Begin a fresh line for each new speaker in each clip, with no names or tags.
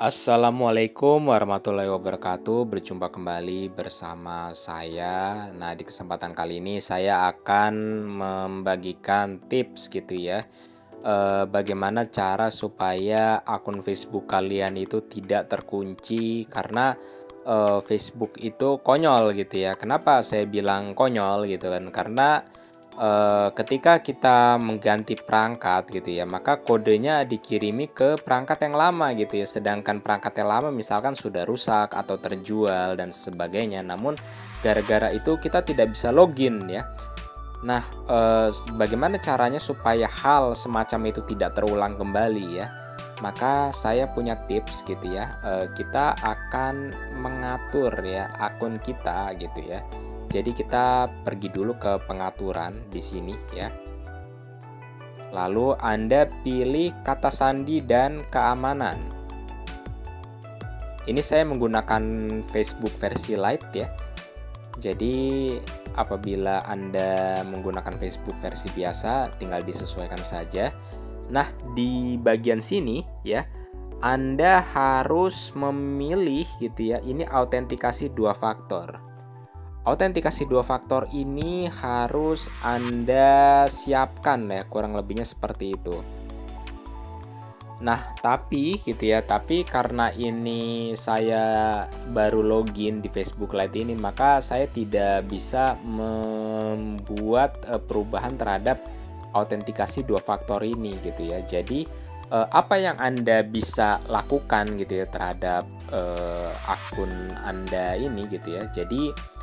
Assalamualaikum warahmatullahi wabarakatuh. Berjumpa kembali bersama saya. Nah, di kesempatan kali ini saya akan membagikan tips gitu ya. Bagaimana cara supaya akun Facebook kalian itu tidak terkunci karena Facebook itu konyol gitu ya. Kenapa saya bilang konyol gitu kan? Karena ketika kita mengganti perangkat gitu ya, maka kodenya dikirimi ke perangkat yang lama gitu ya. Sedangkan perangkat yang lama misalkan sudah rusak atau terjual dan sebagainya. Namun gara-gara itu kita tidak bisa login ya. Nah, bagaimana caranya supaya hal semacam itu tidak terulang kembali ya? Maka saya punya tips gitu ya. Kita akan mengatur ya akun kita gitu ya. Jadi kita pergi dulu ke pengaturan di sini ya. Lalu Anda pilih kata sandi dan keamanan. Ini saya menggunakan Facebook versi Lite ya. Jadi apabila Anda menggunakan Facebook versi biasa, tinggal disesuaikan saja. Nah, di bagian sini ya, Anda harus memilih gitu ya. Ini autentikasi dua faktor. Autentikasi dua faktor ini harus Anda siapkan ya, kurang lebihnya seperti itu. Nah, tapi karena ini saya baru login di Facebook Lite ini, maka saya tidak bisa membuat perubahan terhadap autentikasi dua faktor ini gitu ya. Jadi apa yang Anda bisa lakukan gitu ya terhadap akun Anda ini gitu ya. Jadi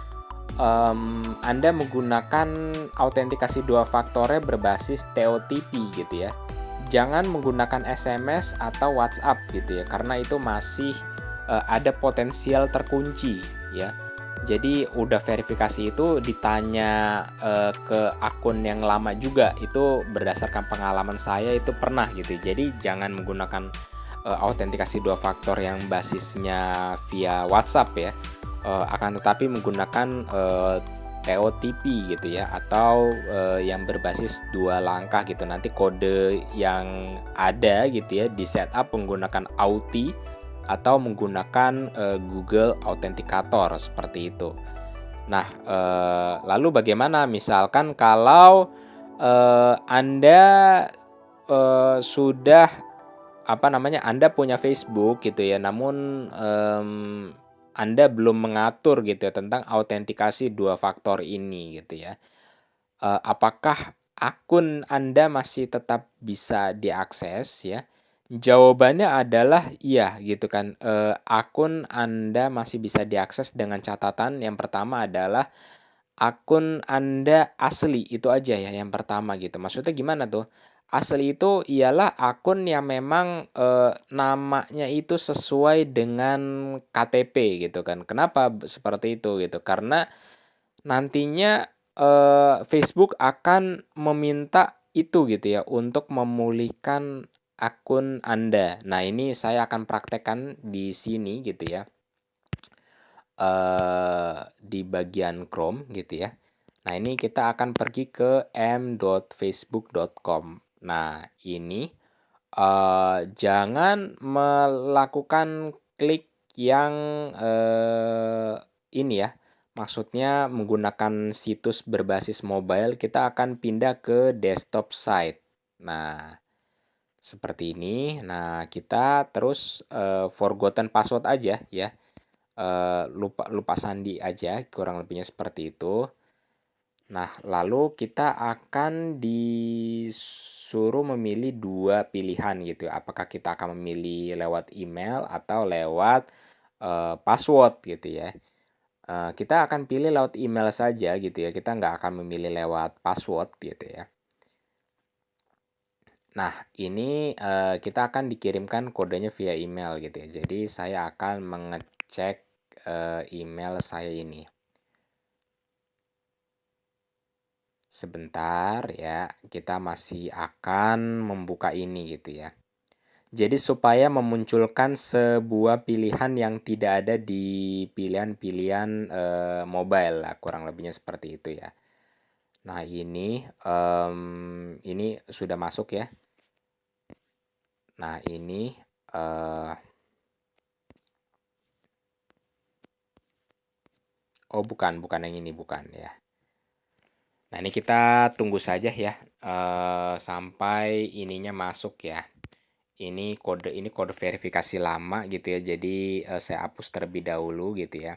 Anda menggunakan autentikasi dua faktornya berbasis TOTP gitu ya. Jangan menggunakan SMS atau WhatsApp gitu ya, karena itu masih ada potensial terkunci ya. Jadi udah verifikasi itu ditanya ke akun yang lama juga, itu berdasarkan pengalaman saya itu pernah gitu. Jadi jangan menggunakan autentikasi dua faktor yang basisnya via WhatsApp ya. Akan tetapi menggunakan TOTP gitu ya, atau yang berbasis dua langkah gitu. Nanti kode yang ada gitu ya di setup menggunakan Auth atau menggunakan Google Authenticator seperti itu. Nah, lalu bagaimana misalkan kalau Anda sudah Anda punya Facebook gitu ya, namun Anda belum mengatur gitu ya tentang autentikasi dua faktor ini gitu ya. Apakah akun Anda masih tetap bisa diakses ya? Jawabannya adalah iya gitu kan. Akun Anda masih bisa diakses dengan catatan yang pertama adalah akun Anda asli, itu aja ya yang pertama gitu. Maksudnya gimana tuh? Asli itu ialah akun yang memang namanya itu sesuai dengan KTP gitu kan. Kenapa seperti itu gitu? Karena nantinya Facebook akan meminta itu gitu ya untuk memulihkan akun Anda. Nah, ini saya akan praktekkan di sini gitu ya. Di bagian Chrome gitu ya. Nah, ini kita akan pergi ke m.facebook.com. Nah, ini jangan melakukan klik yang ini ya. Maksudnya menggunakan situs berbasis mobile, kita akan pindah ke desktop site. Nah, seperti ini. Nah, kita terus forgotten password aja ya. Lupa sandi aja, kurang lebihnya seperti itu. Nah, lalu kita akan disuruh memilih dua pilihan gitu. Apakah kita akan memilih lewat email atau lewat password gitu ya. Kita akan pilih lewat email saja gitu ya. Kita nggak akan memilih lewat password gitu ya. Nah, ini kita akan dikirimkan kodenya via email gitu ya. Jadi saya akan mengecek email saya ini. Sebentar ya, kita masih akan membuka ini gitu ya. Jadi supaya memunculkan sebuah pilihan yang tidak ada di pilihan-pilihan mobile lah, kurang lebihnya seperti itu ya. Nah, ini sudah masuk ya. Nah, ini Oh, bukan, bukan yang ini, bukan ya. Nah, ini kita tunggu saja ya, sampai ininya masuk ya. Ini kode verifikasi lama gitu ya. Jadi saya hapus terlebih dahulu gitu ya.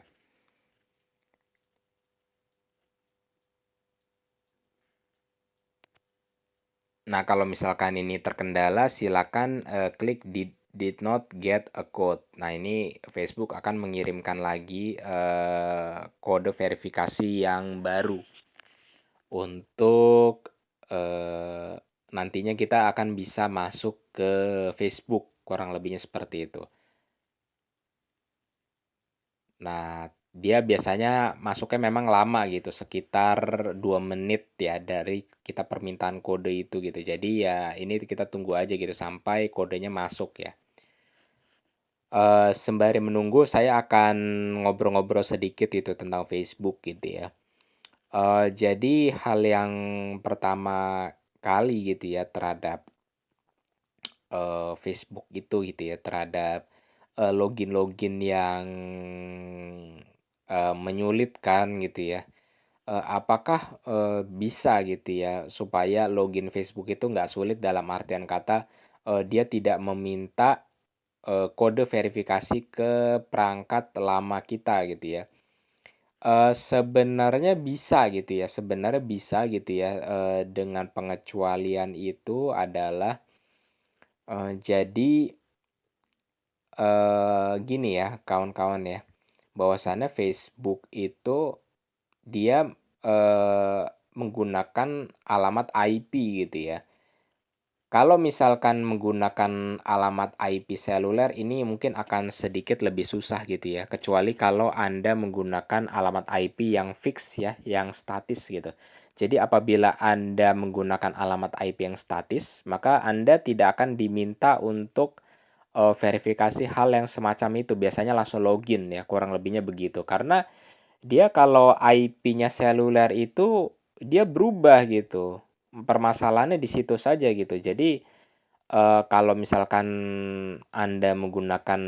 Nah, kalau misalkan ini terkendala, silakan klik did not get a code. Nah, ini Facebook akan mengirimkan lagi kode verifikasi yang baru untuk eh, nantinya kita akan bisa masuk ke Facebook, kurang lebihnya seperti itu. Nah, dia biasanya masuknya memang lama gitu, sekitar 2 menit ya dari kita permintaan kode itu gitu. Jadi ya ini kita tunggu aja gitu sampai kodenya masuk ya. Sembari menunggu saya akan ngobrol-ngobrol sedikit itu tentang Facebook gitu ya. Jadi hal yang pertama kali gitu ya terhadap Facebook itu gitu ya, terhadap login-login yang menyulitkan gitu ya. Apakah bisa gitu ya supaya login Facebook itu nggak sulit, dalam artian kata dia tidak meminta kode verifikasi ke perangkat lama kita gitu ya. Sebenarnya bisa gitu ya, sebenarnya bisa gitu ya, dengan pengecualian itu adalah jadi gini ya kawan-kawan ya, bahwasannya Facebook itu dia menggunakan alamat IP gitu ya. Kalau misalkan menggunakan alamat IP seluler ini mungkin akan sedikit lebih susah gitu ya, kecuali kalau Anda menggunakan alamat IP yang fix ya, yang statis gitu. Jadi apabila Anda menggunakan alamat IP yang statis, maka Anda tidak akan diminta untuk verifikasi hal yang semacam itu. Biasanya langsung login ya, kurang lebihnya begitu. Karena dia kalau IP-nya seluler itu dia berubah gitu. Permasalahannya di situ saja gitu. Jadi kalau misalkan Anda menggunakan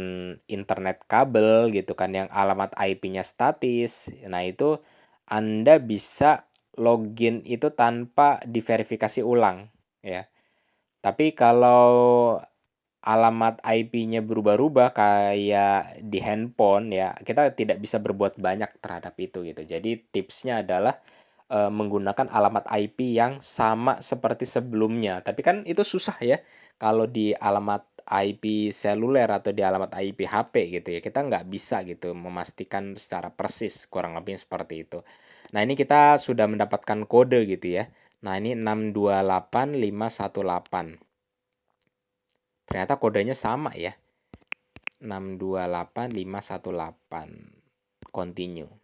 internet kabel gitu kan yang alamat IP-nya statis, nah itu Anda bisa login itu tanpa diverifikasi ulang ya. Tapi kalau alamat IP-nya berubah-ubah kayak di handphone ya, kita tidak bisa berbuat banyak terhadap itu gitu. Jadi tipsnya adalah menggunakan alamat IP yang sama seperti sebelumnya. Tapi kan itu susah ya kalau di alamat IP seluler atau di alamat IP HP gitu ya. Kita nggak bisa gitu memastikan secara persis, kurang lebih seperti itu. Nah, ini kita sudah mendapatkan kode gitu ya. Nah, ini 628518. Ternyata kodenya sama ya. 628518. Continue.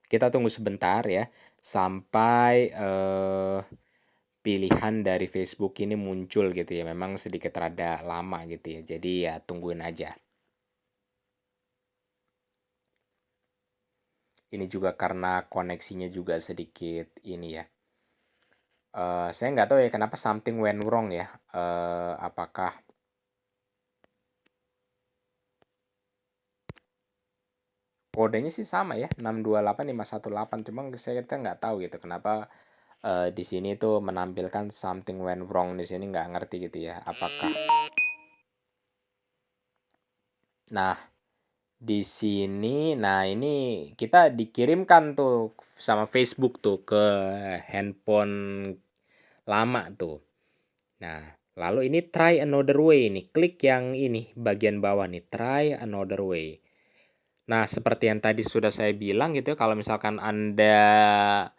Kita tunggu sebentar ya sampai pilihan dari Facebook ini muncul gitu ya. Memang sedikit rada lama gitu ya. Jadi ya tungguin aja. Ini juga karena koneksinya juga sedikit ini ya. Saya nggak tahu ya kenapa something went wrong ya. Apakah kodenya sih sama ya, 628518, cuma saya kita nggak tahu gitu kenapa di sini tuh menampilkan something went wrong di sini, nggak ngerti gitu ya. Apakah Nah, di sini, nah ini kita dikirimkan tuh sama Facebook tuh ke handphone lama tuh. Nah, lalu ini try another way nih. Klik yang ini bagian bawah nih, try another way. Nah, seperti yang tadi sudah saya bilang gitu ya, kalau misalkan Anda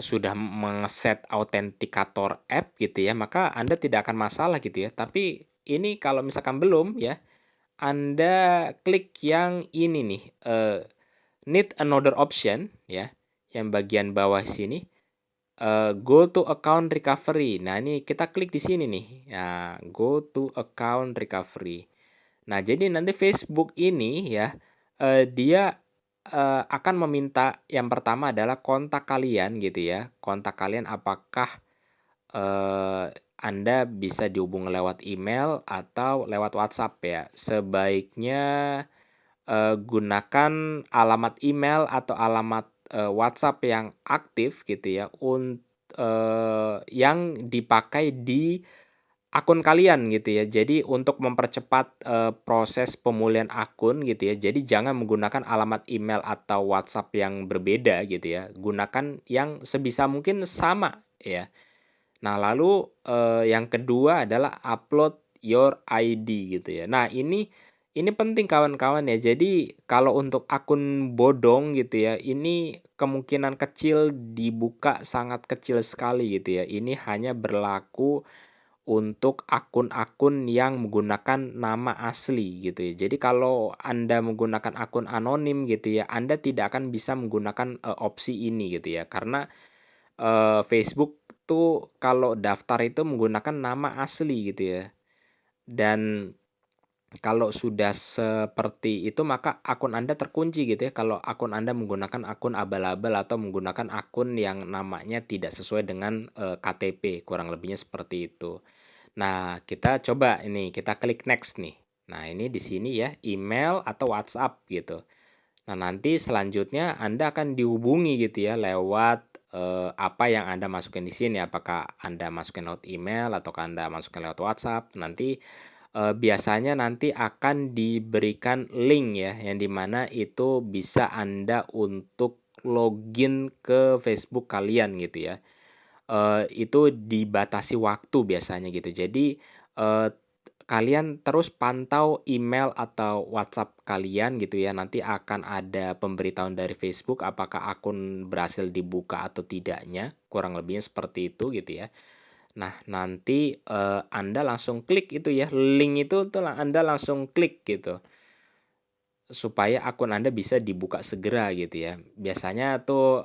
sudah mengeset autentikator app gitu ya, maka Anda tidak akan masalah gitu ya. Tapi ini kalau misalkan belum ya, Anda klik yang ini nih, need another option ya, yang bagian bawah sini, go to account recovery. Nah, ini kita klik di sini nih. Nah, go to account recovery. Nah, jadi nanti Facebook ini ya, dia akan meminta yang pertama adalah kontak kalian gitu ya, kontak kalian apakah, Anda bisa dihubungi lewat email atau lewat WhatsApp ya. Sebaiknya, gunakan alamat email atau alamat, WhatsApp yang aktif gitu ya, yang dipakai di akun kalian gitu ya. Jadi untuk mempercepat, proses pemulihan akun gitu ya, jadi jangan menggunakan alamat email atau WhatsApp yang berbeda gitu ya, gunakan yang sebisa mungkin sama ya. Nah lalu, yang kedua adalah upload your ID gitu ya. Nah ini penting kawan-kawan ya. Jadi kalau untuk akun bodong gitu ya, ini kemungkinan kecil dibuka sangat kecil sekali gitu ya. Ini hanya berlaku untuk akun-akun yang menggunakan nama asli gitu ya. Jadi kalau Anda menggunakan akun anonim gitu ya, Anda tidak akan bisa menggunakan, opsi ini gitu ya. Karena, Facebook tuh kalau daftar itu menggunakan nama asli gitu ya. Dan kalau sudah seperti itu maka akun Anda terkunci gitu ya, kalau akun Anda menggunakan akun abal-abal atau menggunakan akun yang namanya tidak sesuai dengan, KTP, kurang lebihnya seperti itu. Nah, kita coba ini, kita klik next nih. Nah, ini di sini ya, email atau WhatsApp gitu. Nah, nanti selanjutnya Anda akan dihubungi gitu ya lewat, apa yang Anda masukin di sini. Apakah Anda masukin lewat email atau Anda masukin lewat WhatsApp. Nanti, biasanya nanti akan diberikan link ya, yang dimana itu bisa Anda untuk login ke Facebook kalian gitu ya. Itu dibatasi waktu biasanya gitu. Jadi, eee, kalian terus pantau email atau WhatsApp kalian gitu ya, nanti akan ada pemberitahuan dari Facebook apakah akun berhasil dibuka atau tidaknya, kurang lebihnya seperti itu gitu ya. Nah nanti, Anda langsung klik itu ya, link itu tuh Anda langsung klik gitu. Supaya akun Anda bisa dibuka segera gitu ya. Biasanya tuh,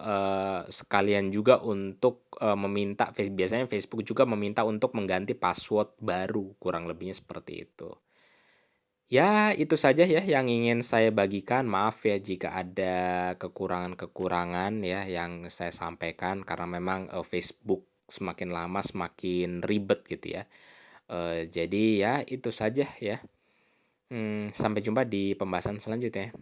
sekalian juga untuk, meminta biasanya Facebook juga meminta untuk mengganti password baru, kurang lebihnya seperti itu. Ya, itu saja ya yang ingin saya bagikan. Maaf ya jika ada kekurangan-kekurangan ya yang saya sampaikan karena memang, Facebook semakin lama semakin ribet gitu ya. Jadi ya itu saja ya. Sampai jumpa di pembahasan selanjutnya.